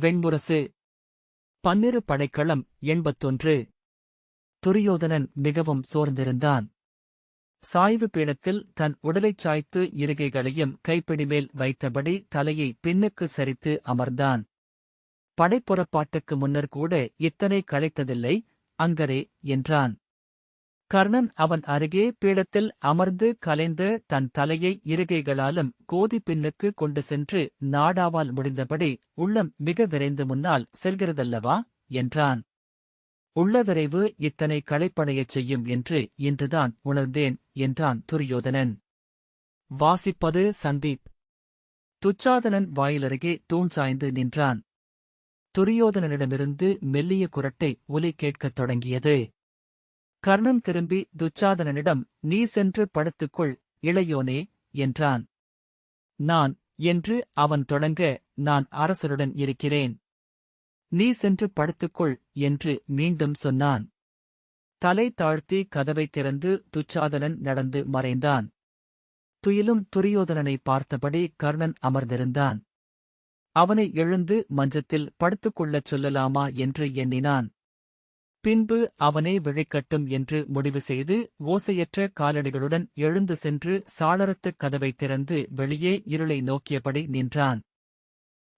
வெண்முரசு. பன்னிரு படைக்களம் 81. துரியோதனன் மிகவும் சோர்ந்திருந்தான். சாய்வு பீடத்தில் தன் உடலைச் சாய்த்து இருகைகளையும் கைப்பிடிமேல் வைத்தபடி தலையை பின்னுக்கு சரித்து அமர்ந்தான். படைப்புறப்பாட்டுக்கு முன்னர் கூட இத்தனை களைத்ததில்லை அங்கரே என்றான். கர்ணன் அவன் அருகே பீடத்தில் அமர்ந்து கலைந்து தன் தலையை இருகைகளாலும் கோதி பின்னுக்கு கொண்டு சென்று நாடாவால் முடிந்தபடி உள்ளம் மிக விரைந்து முன்னால் செல்கிறதல்லவா என்றான். உள்ள விரைவு இத்தனை களைப்படையச் செய்யும் என்று இன்றுதான் உணர்ந்தேன் என்றான் துரியோதனன். வாசிப்பது சந்தீப். துச்சாதனன் வாயிலருகே தூண் சாய்ந்து நின்றான். துரியோதனனிடமிருந்து மெல்லிய குரட்டை ஒலி கேட்கத் தொடங்கியது. கர்ணன் திரும்பி துச்சாதனனிடம், நீ சென்று படுத்துக்கொள் இளையோனே என்றான். நான் என்று அவன் தொடங்க, நான் அரசருடன் இருக்கிறேன். நீ சென்று படுத்துக்கொள் என்று மீண்டும் சொன்னான். தலை தாழ்த்தி கதவை திறந்து துச்சாதனன் நடந்து மறைந்தான். துயிலும் துரியோதனனை பார்த்தபடி கர்ணன் அமர்ந்திருந்தான். அவனை எழுந்து மஞ்சத்தில் படுத்துக்கொள்ளச் சொல்லலாமா என்று எண்ணினான். பின்பு அவனே விழிக்கட்டும் என்று முடிவு செய்து ஓசையற்ற காலடிகளுடன் எழுந்து சென்று சாளரத்துக் கதவை திறந்து வெளியே இருளை நோக்கியபடி நின்றான்.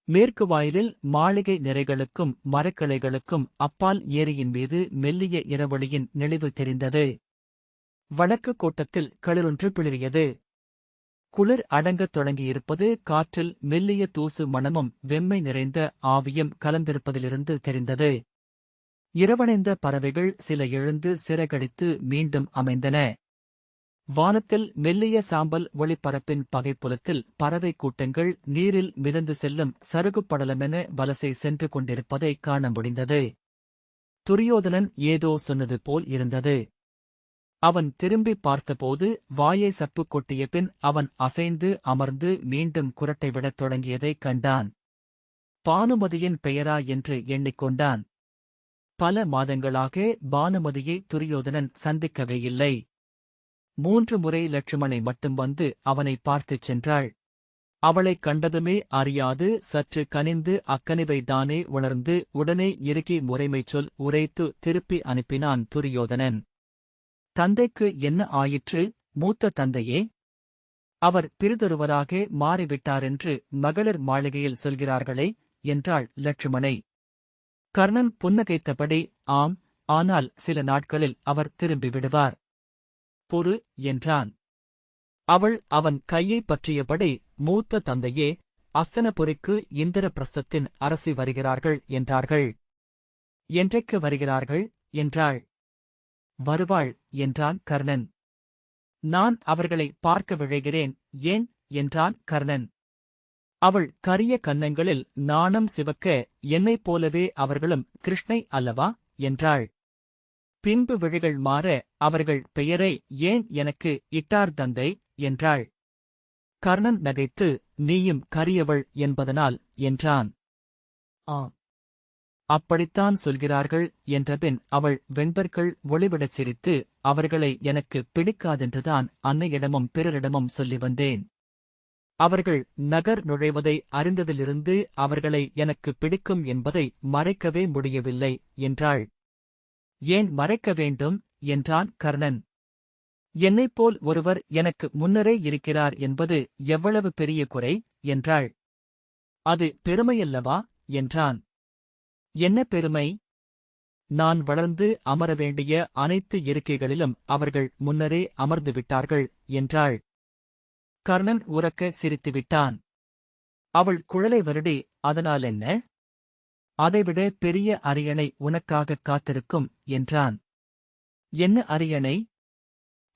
மேற்கு வாயிலில் மாளிகை நிறைகளுக்கும் மரக்கிளைகளுக்கும் அப்பால் ஏரியின் மீது மெல்லிய இரவொளியின் நெளிவு தெரிந்தது. வடக்கு கோட்டத்தில் களிறொன்று பிளிரியது. குளிர் அடங்கத் தொடங்கியிருப்பது காற்றில் மெல்லிய தூசு மணமும் வெம்மை நிறைந்த ஆவியும் கலந்திருப்பதிலிருந்து தெரிந்தது. இரவணைந்த பறவைகள் சில எழுந்து சிறகடித்து மீண்டும் அமைந்தன. வானத்தில் மெல்லிய சாம்பல் ஒளிப்பரப்பின் பகைப்புலத்தில் பறவை கூட்டங்கள் நீரில் மிதந்து செல்லும் சருகுப்படலமென வலசை சென்று கொண்டிருப்பதைக் காண முடிந்தது. துரியோதனன் ஏதோ சொன்னது போல் இருந்தது. அவன் திரும்பி பார்த்தபோது வாயை சப்பு கொட்டிய பின் அவன் அசைந்து அமர்ந்து மீண்டும் குரட்டை விடத் தொடங்கியதைக் கண்டான். பானுமதியின் பெயரா என்று எண்ணிக்கொண்டான். பல மாதங்களாக பானுமதியை துரியோதனன் சந்திக்கவே இல்லை. 3 முறை லட்சுமணை மட்டும் வந்து அவனை பார்த்துச் சென்றாள். அவளைக் கண்டதுமே அறியாது சற்று கனிந்து அக்கனிவைதானே உணர்ந்து உடனே இறுகி முறைமைச் சொல் உரைத்து திருப்பி அனுப்பினான் துரியோதனன். தந்தைக்கு என்ன ஆயிற்று, மூத்த தந்தையே? அவர் பிறிதொருவராக மாறிவிட்டாரென்று மகளிர் மாளிகையில் சொல்கிறார்களே என்றாள் லட்சுமணை. கர்ணன் புன்னகைத்தபடி, ஆம், ஆனால் சில நாட்களில் அவர் திரும்பிவிடுவார். பொறு என்றான். அவள் அவன் கையைப் பற்றியபடி, மூத்த தந்தையே, அஸ்தனபுரிக்கு இந்திரபிரஸ்தத்தின் அரசி வருகிறார்கள் என்றார்கள். என்றைக்கு வருகிறார்கள் என்றாள். வருவாள் என்றான் கர்ணன். நான் அவர்களை பார்க்க விழைகிறேன். ஏன் என்றான் கர்ணன். அவள் கரிய கன்னங்களில் நாணம் சிவக்க, என்னைப் போலவே அவர்களும் கிருஷ்ணை அல்லவா என்றாள். பின்பு விழிகள் மாற, அவர்கள் பெயரை ஏன் எனக்கு இட்டார் தந்தை என்றாள். கர்ணன் நகைத்து, நீயும் கரியவள் என்பதனால் என்றான். அப்படித்தான் சொல்கிறார்கள் என்றபின் அவள் வெண்பற்கள் ஒளிவிடச் சிரித்து, அவர்களை எனக்கு பிடிக்காதென்றுதான் அன்னையிடமும் பிறரிடமும் சொல்லி வந்தேன். அவர்கள் நகர் நுழைவதை அறிந்ததிலிருந்து அவர்களை எனக்கு பிடிக்கும் என்பதை மறைக்கவே முடியவில்லை என்றாள். ஏன் மறைக்க வேண்டும் என்றான் கர்ணன். என்னைப்போல் ஒருவர் எனக்கு முன்னரே இருக்கிறார் என்பது எவ்வளவு பெரிய குறை என்றாள். அது பெருமையல்லவா என்றான். என்ன பெருமை? நான் வளர்ந்து அமர வேண்டிய அனைத்து இருக்கைகளிலும் அவர்கள் முன்னரே அமர்ந்துவிட்டார்கள் என்றாள். கர்ணன் உரக்க சிரித்துவிட்டான். அவள் குழலை வருடி, அதனால் என்ன? அதைவிட பெரிய அரியணை உனக்காகக் காத்திருக்கும் என்றான். என்ன அரியணை?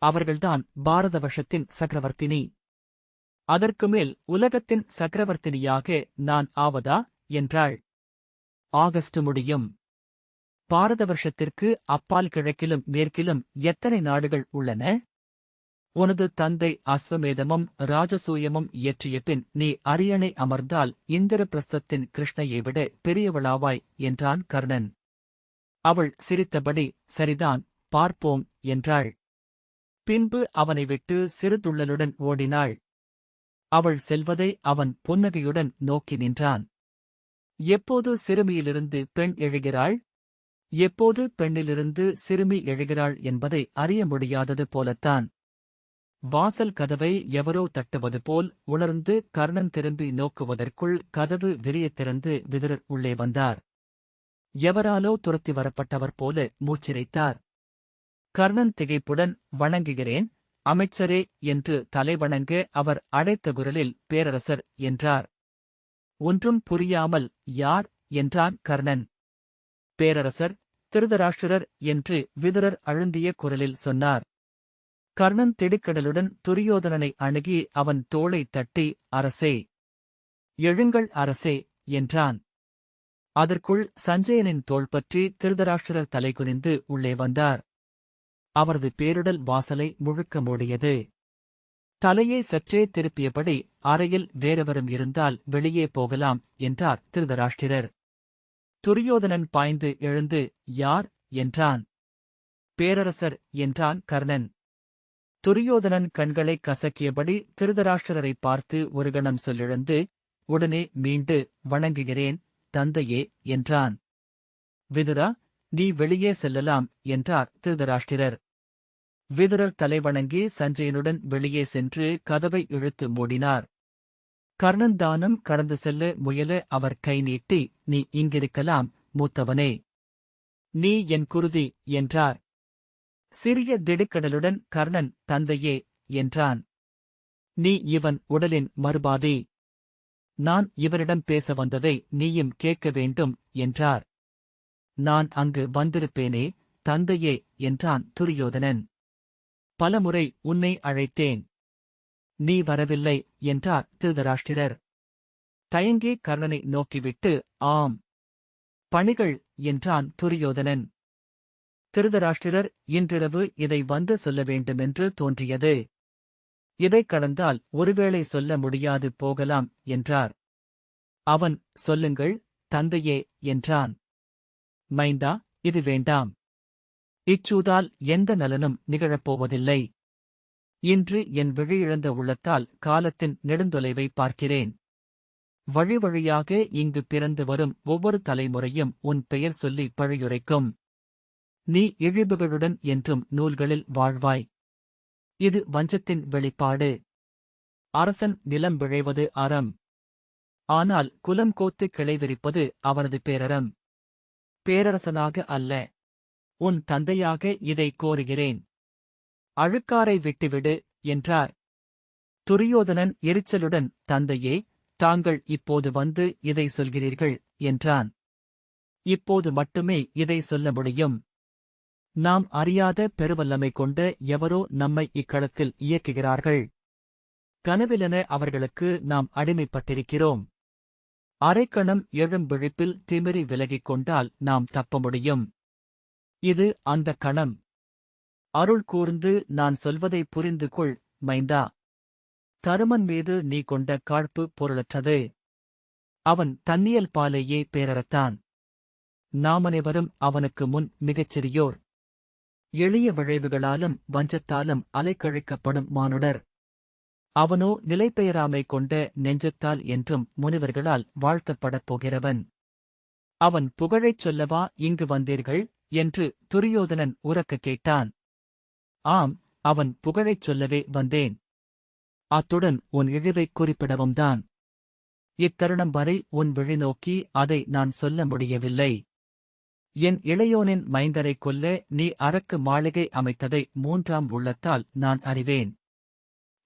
அவர்கள்தான் பாரதவர்ஷத்தின் சக்கரவர்த்தினி. அதற்குமேல் உலகத்தின் சக்கரவர்த்தினியாக நான் ஆவதா என்றாள். ஆகஸ்ட் முடியும். பாரதவர்ஷத்திற்கு அப்பால் கிழக்கிலும் மேற்கிலும் எத்தனை நாடுகள் உள்ளன? உனது தந்தை அஸ்வமேதமும் ராஜசூயமும் இயற்றிய பின் நீ அரியணை அமர்ந்தால் இந்திரபிரஸ்தத்தின் கிருஷ்ணையை விட பெரியவளாவாய் என்றான் கர்ணன். அவள் சிரித்தபடி, சரிதான், பார்ப்போம் என்றாள். பின்பு அவனை விட்டு சிறுதுள்ளலுடன் ஓடினாள். அவள் செல்வதை அவன் புன்னகையுடன் நோக்கி நின்றான். எப்போது சிறுமியிலிருந்து பெண் எழுகிறாள்? எப்போது பெண்ணிலிருந்து சிறுமி எழுகிறாள் என்பதை அறிய முடியாதது போலத்தான். வாசல் கதவை எவரோ தட்டுவது போல் உணர்ந்து கர்ணன் திரும்பி நோக்குவதற்குள் கதவு விரியத் திறந்து விதுரர் உள்ளே வந்தார். எவராலோ துரத்தி வரப்பட்டவர் போல மூச்சிரைத்தார். கர்ணன் திகைப்புடன் வணங்குகிறேன் அமைச்சரே என்று தலைவணங்க அவர் அடைத்த குரலில் பேரரசர் என்றார். ஒன்றும் புரியாமல் யார் என்றான் கர்ணன். பேரரசர் திருதராஷ்டிரர் என்று விதுரர் அழுந்திய குரலில் சொன்னார். கர்ணன் திடுக்கிடலுடன் துரியோதனனை அணுகி அவன் தோளை தட்டி அரசே, எழுங்கள் அரசே என்றான். அதற்குள் சஞ்சயனின் தோள் பற்றி திருதராஷ்டிரர் தலைகுனிந்து உள்ளே வந்தார். அவரது பேரிடல் வாசலை முழுக்க மூடியது. தலையை சற்றே திருப்பியபடி அறையில் வேறெவரும் இருந்தால் வெளியே போகலாம் என்றார் திருதராஷ்டிரர். துரியோதனன் பாய்ந்து எழுந்து யார் என்றான். பேரரசர் என்றான் கர்ணன். துரியோதனன் கண்களை கசக்கியபடி திருதராஷ்டிரரை பார்த்து ஒரு கணம் சொல்லிழந்து உடனே மீண்டு வணங்குகிறேன் தந்தையே என்றான். விதுரா, நீ வெளியே செல்லலாம் என்றார் திருதராஷ்டிரர். விதுரர் தலைவணங்கி சஞ்சயனுடன் வெளியே சென்று கதவை இழுத்து மூடினார். கர்ணன் தானும் கடந்து செல்ல முயல அவர் கை நீட்டி நீ இங்கிருக்கலாம் மூத்தவனே, நீ என் குருதி என்றார். சிறிய திடுக்கடலுடன் கர்ணன் தந்தையே என்றான். நீ இவன் உடலின் மறுபாதி. நான் இவரிடம் பேச வந்ததை நீயும் கேட்க வேண்டும் என்றார். நான் அங்கு வந்திருப்பேனே தந்தையே என்றான் துரியோதனன். பலமுறை உன்னை அழைத்தேன், நீ வரவில்லை என்றார் திருதராஷ்டிரர். தயங்கி கர்ணனை நோக்கிவிட்டு ஆம் பணிகள் என்றான் துரியோதனன். திருதராஷ்டிரர் இன்றிரவு இதை வந்து சொல்ல வேண்டுமென்று தோன்றியது. இதைக் கடந்தால் ஒருவேளை சொல்ல முடியாது போகலாம் என்றார். அவன் சொல்லுங்கள் தந்தையே என்றான். மைந்தா, இது வேண்டாம். இச்சூதால் எந்த நலனும் நிகழப்போவதில்லை. இன்று என் விழியிழந்த உள்ளத்தால் காலத்தின் நெடுந்தொலைவை பார்க்கிறேன். வழி வழியாக இங்கு பிறந்து வரும் ஒவ்வொரு தலைமுறையும் உன் பெயர் சொல்லி பழியுரைக்கும். நீ இழிபுகளுடன் என்றும் நூல்களில் வாழ்வாய். இது வஞ்சத்தின் வெளிப்பாடு. அரசன் நிலம் விழைவது அறம். ஆனால் குலம் கோத்து கிளைவிரிப்பது அவனது பேரறம். பேரரசனாக அல்ல, உன் தந்தையாக இதை கோருகிறேன். அழுக்காரை விட்டுவிடு என்றார். துரியோதனன் எரிச்சலுடன் தந்தையே, தாங்கள் இப்போது வந்து இதை சொல்கிறீர்கள் என்றான். இப்போது மட்டுமே இதை சொல்ல முடியும். நாம் அறியாத பெருவல்லமை கொண்ட எவரோ நம்மை இக்களத்தில் இயக்குகிறார்கள். கனவிலென அவர்களுக்கு நாம் அடிமைப்பட்டிருக்கிறோம். அரைக்கணம் எழும் விழிப்பில் திமிரி விலகிக் கொண்டால் நாம் தப்ப முடியும். இது அந்த கணம். அருள் கூர்ந்து நான் சொல்வதை புரிந்து கொள் மைந்தா. தருமன் மீது நீ கொண்ட காழ்ப்பு பொருளற்றது. அவன் தன்னியல் பாலேயே பேரறத்தான். நாமனைவரும் அவனுக்கு முன் மிகச்சிறியோர். எளிய விழைவுகளாலும் வஞ்சத்தாலும் அலைக்கழிக்கப்படும் மானுடர். அவனோ நிலைபெயராமை கொண்ட நெஞ்சத்தால் என்றும் முனிவர்களால் வாழ்த்தப்படப் போகிறவன். அவன் புகழைச் சொல்லவா இங்கு வந்தீர்கள் என்று துரியோதனன் உரக்க கேட்டான். ஆம், அவன் புகழைச் சொல்லவே வந்தேன். அத்துடன் உன் இழிவைக் குறிப்பிடவும்தான். இத்தருணம் வரை உன் விழிநோக்கி அதை நான் சொல்ல முடியவில்லை. என் இளையோனின் மைந்தரைக் கொல்ல நீ அரக்கு மாளிகை அமைத்ததை மூன்றாம் உள்ளத்தால் நான் அறிவேன்.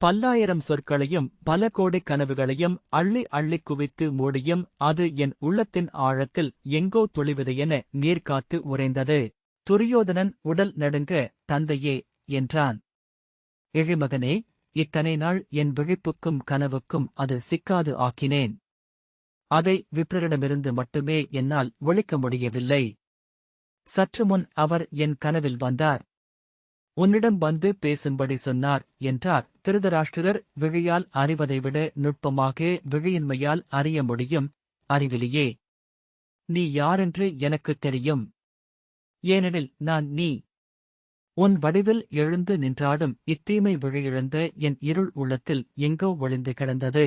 பல்லாயிரம் சொற்களையும் பல கோடிக் கனவுகளையும் அள்ளி அள்ளிக் குவித்து மூடியும் அது என் உள்ளத்தின் ஆழத்தில் எங்கோ துளிவதையென நீர்காத்து உறைந்தது. துரியோதனன் உடல் நடுங்க தந்தையே என்றான். இழிமகனே, இத்தனை நாள் என் விழிப்புக்கும் கனவுக்கும் அது சிக்காது ஆக்கினேன். அதை விப்ரரிடமிருந்து மட்டுமே என்னால் ஒழிக்க முடியவில்லை. சற்றுமுன் அவர் என் கனவில் வந்தார். உன்னிடம் வந்து பேசும்படி சொன்னார் என்றார் திருதராஷ்டிரர். விழியால் அறிவதைவிட நுட்பமாக விழியின்மையால் அறிய முடியும். அறிவிலியே, நீ யாரென்று எனக்குத் தெரியும். ஏனெனில் நான் நீ. உன் வடிவில் எழுந்து நின்றாடும் இத்தீமை விழியிழந்த என் இருள் உள்ளத்தில் எங்கோ ஒளிந்து கிடந்தது.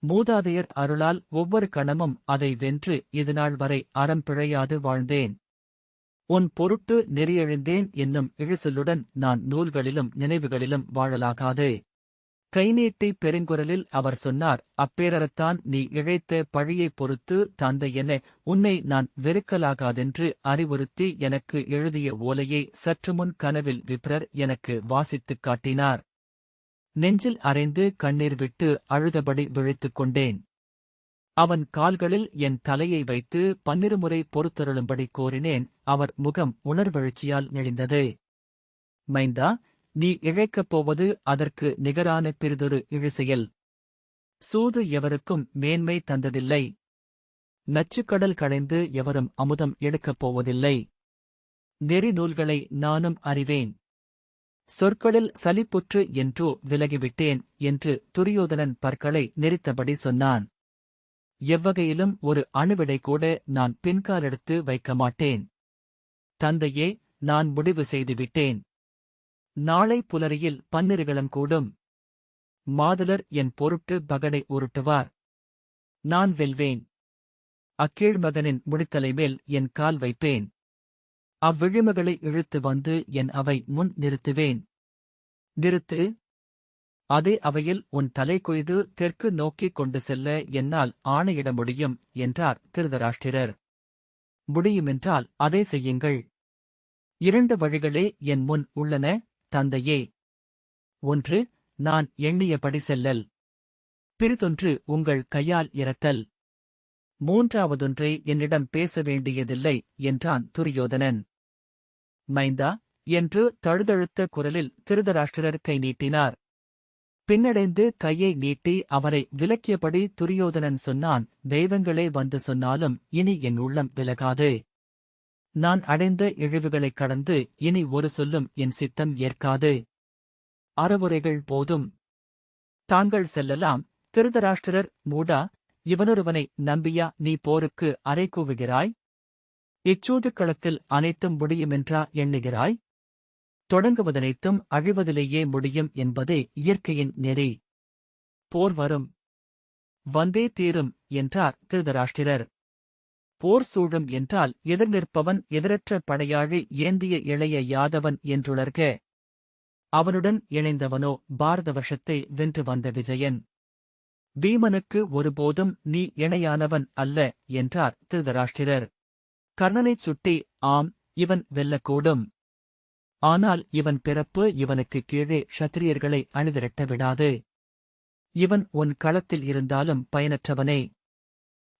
மூதாதையர் அருளால் ஒவ்வொரு கணமும் அதை வென்று இதுநாள் வரை அறம் பிழையாது வாழ்ந்தேன். உன் பொருட்டு நெறியெழுந்தேன் என்னும் இழுசொல்லுடன் நான் நூல்களிலும் நினைவுகளிலும் வாழலாகாது. கைநீட்டி பெருங்குரலில் அவர் சொன்னார், அப்பேரறத்தான் நீ இழைத்த பழியைப் பொறுத்து தந்தையென உன்னை நான் வெறுக்கலாகாதென்று அறிவுறுத்தி எனக்கு எழுதிய ஓலையை சற்றுமுன் கனவில் விப்ரர் எனக்கு வாசித்துக் காட்டினார். நெஞ்சில் அறைந்து கண்ணீர் விட்டு அழுதபடி விழித்துக் கொண்டேன். அவன் கால்களில் என் தலையை வைத்து 12 முறை பொறுத்தருளும்படி கோரினேன். அவர் முகம் உணர்வெழுச்சியால் நெளிந்தது. மைந்தா, நீ இழைக்கப் போவது அதற்கு நிகரான பிறிதொரு இழிசெயல். சூது எவருக்கும் மேன்மை தந்ததில்லை. நச்சுக்கடல் களைந்து எவரும் அமுதம் எடுக்கப் போவதில்லை. நெறி நூல்களை நானும் அறிவேன். சொற்களில் சலிப்புற்று என்றோ விலகிவிட்டேன் என்று துரியோதனன் பற்களை நெரித்தபடி சொன்னான். எவ்வகையிலும் ஒரு அணுவிடை கூட நான் பின்காலெடுத்து வைக்க மாட்டேன். தந்தையே, நான் முடிவு செய்துவிட்டேன். நாளை புலரியில் பன்னிருகளம் கூடும். மாதலர் என் பொருட்டு பகடை உருட்டுவார். நான் வெல்வேன். அக்கீழ்மகனின் முடித்தலை மேல் என் கால் வைப்பேன். அவ்விழிமகளை இழுத்து வந்து என் அவை முன் நிறுத்துவேன். நிறுத்து. அதே அவையில் உன் தலை கொய்து தெற்கு நோக்கிக் கொண்டு செல்ல என்னால் ஆணையிட முடியும் என்றார் திருதராஷ்டிரர். முடியுமென்றால் அதை செய்யுங்கள். 2 வழிகளே என் முன் உள்ளன, தந்தையே. 1, நான் எண்ணியபடி செல்லல். பிறிதொன்று உங்கள் கையால் இறத்தல். 3வதொன்றை என்னிடம் பேச வேண்டியதில்லை என்றான் துரியோதனன். மைந்தா என்று தழுதழுத்த குரலில் திருதராஷ்டிரர் கை நீட்டினார். பின்னடைந்து கையை நீட்டி அவரை விலக்கியபடி துரியோதனன் சொன்னான், தெய்வங்களே வந்து சொன்னாலும் இனி என் உள்ளம் விலகாது. நான் அடைந்த இழிவுகளைக் கடந்து இனி ஒரு சொல்லும் என் சித்தம் ஏற்காது. அறவுரைகள் போதும். தாங்கள் செல்லலாம். திருதராஷ்டிரர், மூடா, இவனொருவனை நம்பியா நீ போருக்கு அறை கூவுகிறாய்? இச்சூதுக்களத்தில் அனைத்தும் முடியுமென்றா எண்ணுகிறாய்? தொடங்குவதனைத்தும் அழிவதிலேயே முடியும் என்பதே இயற்கையின் நெறி. போர் வரும். வந்தே தீரும் என்றார் திருதராஷ்டிரர். போர் சூழும் என்றால் எதிர் நிற்பவன் எதிரற்ற படையாழி ஏந்திய இளைய யாதவன் என்றுளர்க. அவனுடன் இணைந்தவனோ பாரதவர்ஷத்தை வென்று வந்த விஜயன். பீமனுக்கு ஒருபோதும் நீ இணையானவன் அல்ல என்றார் திருதராஷ்டிரர். கர்ணனைச் சுட்டி, ஆம், இவன் வெல்லக்கூடும். ஆனால் இவன் பிறப்பு இவனுக்கு கீழே க்ஷத்திரியர்களை அணிதிரட்ட விடாது. இவன் உன் களத்தில் இருந்தாலும் பயனற்றவனே.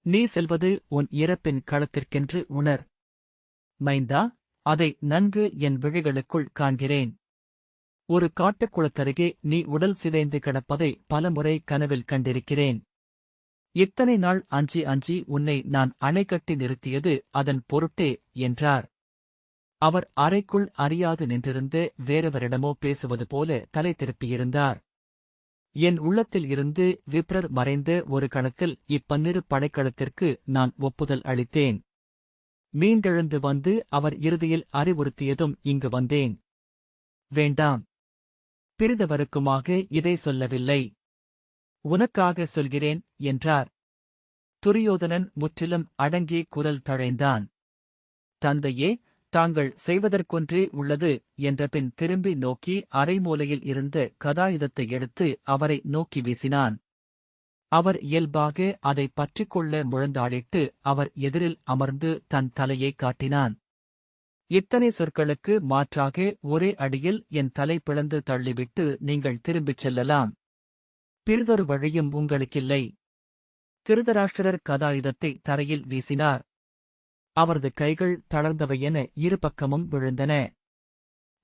நீ செல்வது உன் இறப்பின் களத்திற்கென்று உணர். மைந்தா, அதை நன்கு என் விழிகளுக்குள் காண்கிறேன். ஒரு காட்டுக்குளத்தருகே நீ உடல் சிதைந்து கிடப்பதை பலமுறை கனவில் கண்டிருக்கிறேன். இத்தனை நாள் அஞ்சி அஞ்சி உன்னை நான் அணைக்கட்டி நிறுத்தியது அதன் பொருட்டே என்றார். அவர் அறைக்குள் அறியாது நின்றிருந்து வேறெவரிடமோ பேசுவது போல தலை திருப்பியிருந்தார். என் உள்ளத்தில் இருந்து விப்ரர் மறைந்த ஒரு கணத்தில் 12 படைக்களத்திற்கு நான் ஒப்புதல் அளித்தேன். மீண்டெழுந்து வந்து அவர் இறுதியில் அறிவுறுத்தியதும் இங்கு வந்தேன். வேண்டாம். பிறிதவருக்குமாக இதை சொல்லவில்லை. உனக்காக சொல்கிறேன் என்றார். துரியோதனன் முற்றிலும் அடங்கி குரல் தழைந்தான். தந்தையே, தாங்கள் செய்வதற்கொன்றே உள்ளது என்றபின் திரும்பி நோக்கி அரைமூலையில் இருந்த கதாயுதத்தை எடுத்து அவரை நோக்கி வீசினான். அவர் இயல்பாக அதை பற்றிக்கொள்ள முழந்தாளிட்டு அவர் எதிரில் அமர்ந்து தன் தலையை காட்டினான். இத்தனை சொற்களுக்கு மாற்றாக ஒரே அடியில் என் தலை பிளந்து தள்ளிவிட்டு நீங்கள் திரும்பிச் செல்லலாம். பிறிதொரு வழியும் உங்களுக்கில்லை. திருதராஷ்டிரர் கதாயுதத்தை தரையில் வீசினார். அவரது கைகள் தளர்ந்தவையென இருபக்கமும் விழுந்தன.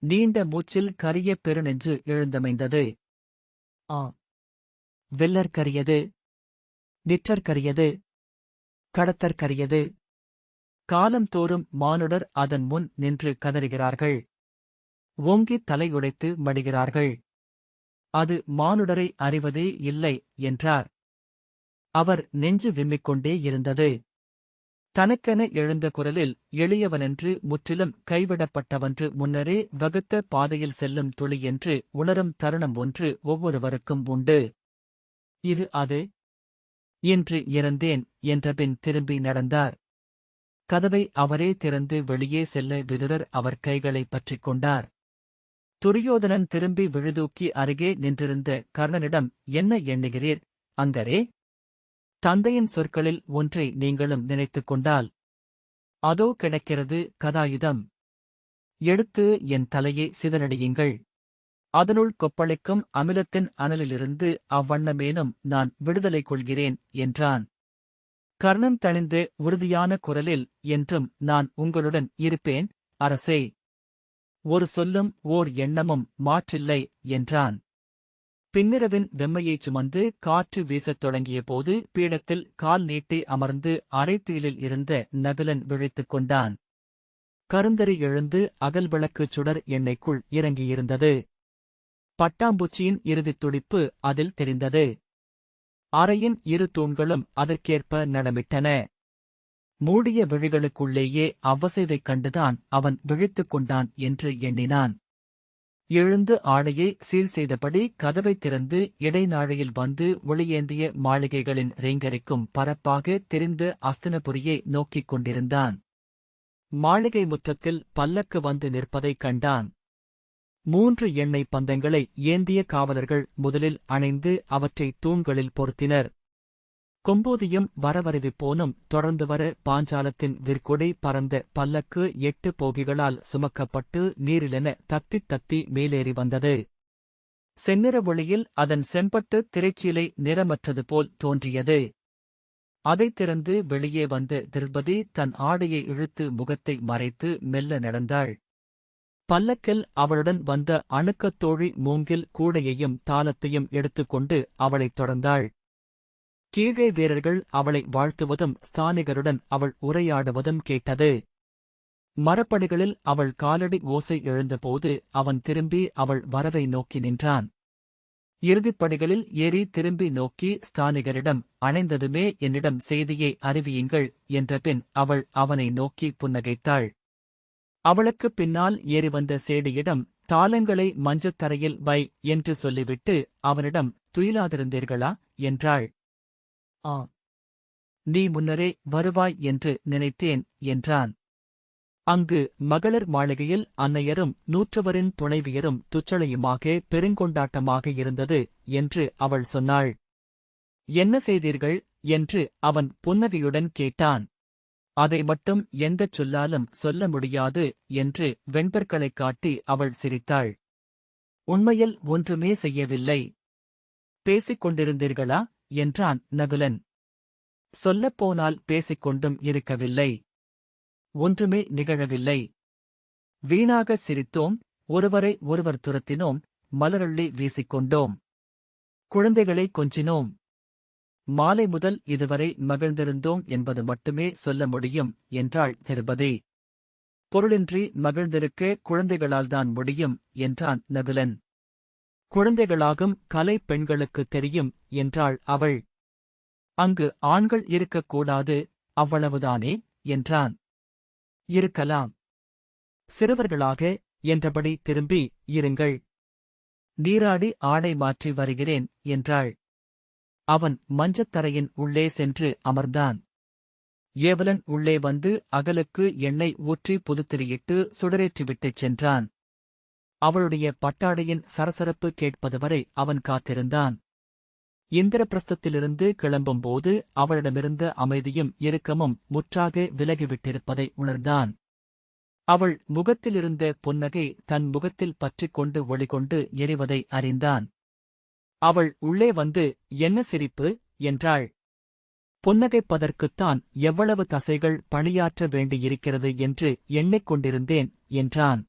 நீண்ட மூச்சில் கரிய பெருநெஞ்சு எழுந்தமைந்தது. ஆ, வெள்ளற்கரியது, நிற்றற்கரியது, கடத்தற்கரியது. காலந்தோறும் மானுடர் அதன் முன் நின்று கதறுகிறார்கள். ஓங்கித் தலையுடைத்து மடிகிறார்கள். அது மானுடரை அறிவதே இல்லை என்றார். அவர் நெஞ்சு விம்மிக்கொண்டே இருந்தது. தனக்கென எழுந்த குரலில், எளியவனென்று முற்றிலும் கைவிடப்பட்டவன்று முன்னரே வகுத்த பாதையில் செல்லும் துளி என்று உணரும் தருணம் ஒன்று ஒவ்வொருவருக்கும் உண்டு. இது அது. இன்று இறந்தேன் என்றபின் திரும்பி நடந்தார். கதவை அவரே திறந்து வெளியே செல்ல விதுரர் அவர் கைகளை பற்றிக் கொண்டார். துரியோதனன் திரும்பி விழுதூக்கி அருகே நின்றிருந்த கர்ணனிடம், என்ன எண்ணுகிறீர் அங்கரே? தந்தையின் சொற்களில் ஒன்றை நீங்களும் நினைத்துக் கொண்டால், அதோ கிடக்கிறது கதாயுதம். எடுத்து என் தலையை சிதறடியுங்கள். அதனுள் கொப்பளிக்கும் அமிலத்தின் அனலிலிருந்து அவ்வண்ணமேனும் நான் விடுதலை கொள்கிறேன் என்றான். கர்ணன் தணிந்து உறுதியான குரலில், என்றும் நான் உங்களுடன் இருப்பேன் அரசே. ஒரு சொல்லும் ஓர் எண்ணமும் மாற்றில்லை என்றான். பின்னிரவின் வெம்மையைச் சுமந்து காற்று வீசத் தொடங்கியபோது பீடத்தில் கால் நீட்டி அமர்ந்து அரைத்தீலில் இருந்த நகுலன் விழித்துக் கொண்டான். கருந்தறி எழுந்து அகல் விளக்குச் சுடர் எண்ணெய்க்குள் இறங்கியிருந்தது. பட்டாம்பூச்சியின் இறுதித் துடிப்பு அதில் தெரிந்தது. அறையின் இரு தூண்களும் அதற்கேற்ப நடமிட்டன. மூடிய விழிகளுக்குள்ளேயே அவ்வசைவைக் கண்டுதான் அவன் விழித்துக் கொண்டான் என்று எண்ணினான். எழுந்து ஆடையை சீர் செய்தபடி கதவைத் திறந்து இடைநாழையில் வந்து ஒளியேந்திய மாளிகைகளின் ரீங்கரிக்கும் பரப்பாக தெரிந்த அஸ்தினபுரியை நோக்கிக் கொண்டிருந்தான். மாளிகை முற்றத்தில் பல்லக்கு வந்து நிற்பதைக் கண்டான். 3 எண்ணெய் பந்தங்களை ஏந்திய காவலர்கள் முதலில் அணைந்து அவற்றை தூண்களில் பொருத்தினர். கொம்பூதியும் வரவரவிப்போனும் தொடர்ந்து வர பாஞ்சாலத்தின் விற்கொடை பறந்த பல்லக்கு 8 போகிகளால் சுமக்கப்பட்டு நீரிலென தத்தித் தத்தி மேலேறி வந்தது. செந்நிற ஒளியில் அதன் செம்பட்டு திரைச்சீலை நிறமற்றது போல் தோன்றியது. அதைத் திறந்து வெளியே வந்த திரௌபதி தன் ஆடையை இழுத்து முகத்தை மறைத்து மெல்ல நடந்தாள். பல்லக்கில் அவளுடன் வந்த அணுக்கத் தோழி மூங்கில் கூடையையும் தாளத்தையும் எடுத்துக்கொண்டு அவளைத் தொடர்ந்தாள். கீழே வீரர்கள் அவளை வாழ்த்துவதும் ஸ்தானிகருடன் அவள் உரையாடுவதும் கேட்டது. மரப்படிகளில் அவள் காலடி ஓசை எழுந்தபோது அவன் திரும்பி அவள் வரவை நோக்கி நின்றான். இறுதிப்படிகளில் ஏறி திரும்பி நோக்கி ஸ்தானிகரிடம், அணைந்ததுமே என்னிடம் செய்தியை அறிவியுங்கள் என்றபின் அவள் அவனை நோக்கி புன்னகைத்தாள். அவளுக்குப் பின்னால் ஏறி வந்த சேடியிடம், தாளங்களை மஞ்சத் தரையில் வை என்று சொல்லிவிட்டு அவனிடம், துயிலாதிருந்தீர்களா என்றாள். ஆ, நீ முன்னரே வருவாய் என்று நினைத்தேன் என்றான். அங்கு மகளிர் மாளிகையில் அன்னையரும் நூற்றுவரின் துணைவியரும் துச்சளையுமாக பெருங்கொண்டாட்டமாக இருந்தது என்று அவள் சொன்னாள். என்ன செய்தீர்கள் என்று அவன் புன்னகையுடன் கேட்டான். அதை மட்டும் எந்தச் சொல்லாலும் சொல்ல முடியாது என்று வெண்பற்களைக் காட்டி அவள் சிரித்தாள். உண்மையில் ஒன்றுமே செய்யவில்லை. பேசிக் கொண்டிருந்தீர்களா என்றான் நகுலன். சொல்லப்போனால் பேசிக்கொண்டும் இருக்கவில்லை. ஒன்றுமே நிகழவில்லை. வீணாக சிரித்தோம், ஒருவரை ஒருவர் துரத்தினோம், மலரள்ளி வீசிக்கொண்டோம், குழந்தைகளை கொஞ்சினோம். மாலை முதல் இதுவரை மகிழ்ந்திருந்தோம் என்பது மட்டுமே சொல்ல முடியும் என்றாள் திரௌபதி. பொருளின்றி மகிழ்ந்திருக்க குழந்தைகளால்தான் முடியும் என்றான் நகுலன். குழந்தைகளாகும் கலை பெண்களுக்குத் தெரியும் என்றாள் அவள். அங்கு ஆண்கள் இருக்கக்கூடாது, அவ்வளவுதானே என்றான். இருக்கலாம். சிறுவர்களாக என்றபடி திரும்பி, இருங்கள். நீராடி ஆடை மாற்றி வருகிறேன் என்றாள். அவன் மஞ்சத்தரையின் உள்ளே சென்று அமர்ந்தான். ஏவலன் உள்ளே வந்து அகலுக்கு எண்ணெய் ஊற்றி புதுத்திரியிட்டு சுடரேற்றிவிட்டுச் சென்றான். அவளுடைய பட்டாடையின் சரசரப்பு கேட்பதுவரை அவன் காத்திருந்தான். இந்திரபிரஸ்தத்திலிருந்து கிளம்பும்போது அவளிடமிருந்த அமைதியும் இறுக்கமும் முற்றாக விலகிவிட்டிருப்பதை உணர்ந்தான். அவள் முகத்திலிருந்த புன்னகை தன் முகத்தில் பற்றிக் கொண்டு ஒளிகொண்டு எரிவதை அறிந்தான். அவள் உள்ளே வந்து, என்ன சிரிப்பு என்றாள். புன்னகைப்பதற்குத்தான் எவ்வளவு தசைகள் பணியாற்ற வேண்டியிருக்கிறது என்று எண்ணிக்கொண்டிருந்தேன் என்றான்.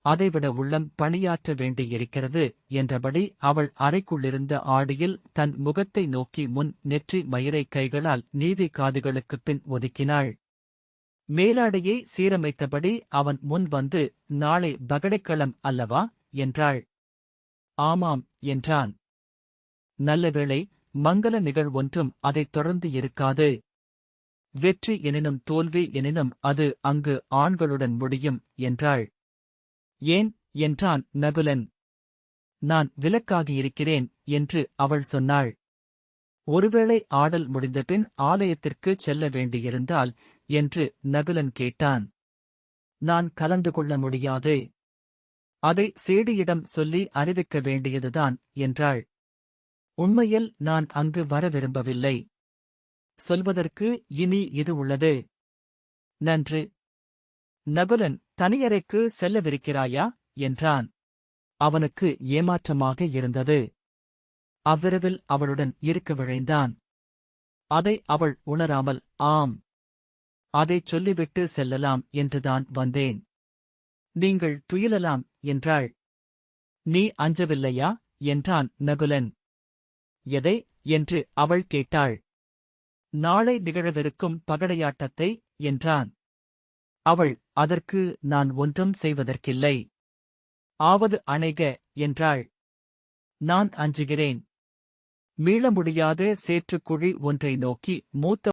அதைவிட உள்ளம் பணியாற்ற வேண்டியிருக்கிறது என்றபடி அவள் அறைக்குள்ளிருந்த ஆடியில் தன் முகத்தை நோக்கி முன் நெற்றி மயிரை கைகளால் நீவி காதுகளுக்குப் பின் ஒதுக்கினாள். மேலாடையை சீரமைத்தபடி அவன் முன் வந்து, நாளை பகடைக்களம் அல்லவா என்றாள். ஆமாம் என்றான். நல்லவேளை, மங்கல நிகழ்வொன்றும் அதைத் தொடர்ந்து இருக்காது. வெற்றி எனினும் தோல்வி எனினும் அது அங்கு ஆண்களுடன் முடியும் என்றாள். ஏன் என்றான் நகுலன். நான் விலக்காகியிருக்கிறேன் என்று அவள் சொன்னாள். ஒருவேளை ஆடல் முடிந்தபின் ஆலயத்திற்குச் செல்ல வேண்டியிருந்தால் என்று நகுலன் கேட்டான். நான் கலந்து கொள்ள முடியாது. அதை சேடியிடம் சொல்லி அறிவிக்க வேண்டியதுதான் என்றாள். உண்மையில் நான் அங்கு வர விரும்பவில்லை. சொல்வதற்கு இனி இது உள்ளது. நன்று. நகுலன், தனியறைக்கு செல்லவிருக்கிறாயா என்றான். அவனுக்கு ஏமாற்றமாக இருந்தது. அவ்விரவில் அவளுடன் இருக்க விழைந்தான். அதை அவள் உணராமல், ஆம், அதைச் சொல்லிவிட்டு செல்லலாம் என்றுதான் வந்தேன். நீங்கள் துயிலலாம் என்றாள். நீ அஞ்சவில்லையா என்றான் நகுலன். எதை என்று அவள் கேட்டாள். நாளை நிகழவிருக்கும் பகடையாட்டத்தை என்றான். அவள், அதற்கு நான் ஒன்றும் செய்வதற்கில்லை. ஆவது அணைக என்றாள். நான் அஞ்சுகிறேன். மீள முடியாத சேற்றுக்குழி ஒன்றை நோக்கி மூத்த